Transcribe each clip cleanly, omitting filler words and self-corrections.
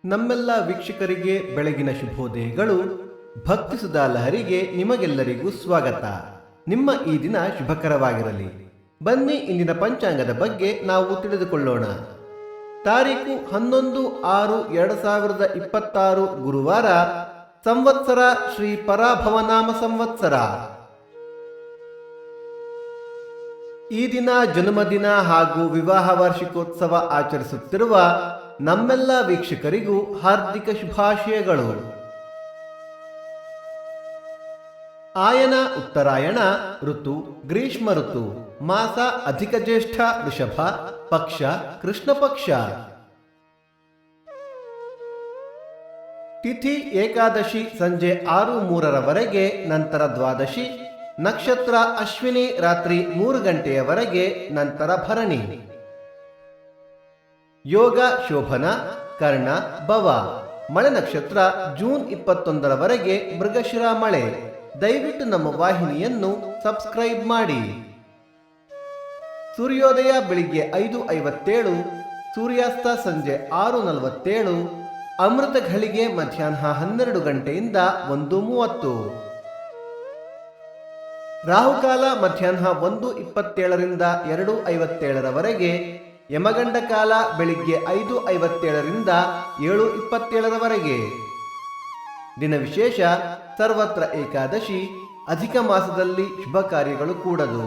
ನಮ್ಮೆಲ್ಲ ವೀಕ್ಷಕರಿಗೆ ಬೆಳಗಿನ ಶುಭೋದಯಗಳು. ಭಕ್ತಿ ಸುಧಾ ಲಹರಿಗೆ ನಿಮಗೆಲ್ಲರಿಗೂ ಸ್ವಾಗತ. ನಿಮ್ಮ ಈ ದಿನ ಶುಭಕರವಾಗಿರಲಿ. ಬನ್ನಿ ಇಂದಿನ ಪಂಚಾಂಗದ ಬಗ್ಗೆ ನಾವು ತಿಳಿದುಕೊಳ್ಳೋಣ. ತಾರೀಕು 11/6/2026 ಗುರುವಾರ. ಸಂವತ್ಸರ ಶ್ರೀ ಪರಾಭವನಾಮ ಸಂವತ್ಸರ. ಈ ದಿನ ಜನ್ಮದಿನ ಹಾಗೂ ವಿವಾಹ ವಾರ್ಷಿಕೋತ್ಸವ ಆಚರಿಸುತ್ತಿರುವ ನಮ್ಮೆಲ್ಲ ವೀಕ್ಷಕರಿಗೂ ಹಾರ್ದಿಕ ಶುಭಾಶಯಗಳು. ಆಯನ ಉತ್ತರಾಯಣ ಋತು ಗ್ರೀಷ್ಮ ಋತು. ಮಾಸ ಅಧಿಕ ಜ್ಯೇಷ್ಠ ವೃಷಭ. ಪಕ್ಷ ಕೃಷ್ಣ ಪಕ್ಷ. ತಿಥಿ ಏಕಾದಶಿ ಸಂಜೆ 6:03 ನಂತರ ದ್ವಾದಶಿ. ನಕ್ಷತ್ರ ಅಶ್ವಿನಿ ರಾತ್ರಿ 3 ಗಂಟೆಯವರೆಗೆ, ನಂತರ ಭರಣಿ. ಯೋಗ ಶೋಭನ ಕರ್ಣ ಭವ. ಮಳೆ ನಕ್ಷತ್ರ ಜೂನ್ 21 ಮೃಗಶಿರ ಮಳೆ. ದಯವಿಟ್ಟು ನಮ್ಮ ವಾಹಿನಿಯನ್ನು ಸಬ್ಸ್ಕ್ರೈಬ್ ಮಾಡಿ. ಸೂರ್ಯೋದಯ ಬೆಳಿಗ್ಗೆ 5:57, ಸೂರ್ಯಾಸ್ತ ಸಂಜೆ 6:47, ಅಮೃತ ಘಳಿಗೆ ಮಧ್ಯಾಹ್ನ 12 ಗಂಟೆಯಿಂದ 1:30. ರಾಹುಕಾಲ ಮಧ್ಯಾಹ್ನ 1:27 2:57. ಯಮಗಂಡ ಕಾಲ ಬೆಳಿಗ್ಗೆ 5:57 7:27. ದಿನ ವಿಶೇಷ ಸರ್ವತ್ರ ಏಕಾದಶಿ. ಅಧಿಕ ಮಾಸದಲ್ಲಿ ಶುಭ ಕಾರ್ಯಗಳು ಕೂಡದು.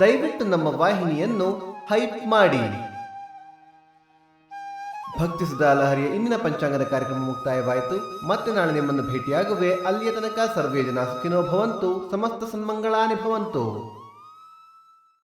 ದಯವಿಟ್ಟು ನಮ್ಮ ವಾಹಿನಿಯನ್ನು ಹೈಪ್ ಮಾಡಿ. ಭಕ್ತಿ ಸುಧಾ ಲಹರಿಯ ಇಂದಿನ ಪಂಚಾಂಗದ ಕಾರ್ಯಕ್ರಮ ಮುಕ್ತಾಯವಾಯಿತು. ಮತ್ತೆ ನಾಳೆ ನಿಮ್ಮನ್ನು ಭೇಟಿಯಾಗುವೆ. ಅಲ್ಲಿಯ ತನಕ ಸರ್ವೇ ಜನ ಸುಖಿನೋ ಭವಂತು. ಸಮಸ್ತ ಸನ್ಮಂಗಳಾನಿ ಭವಂತು.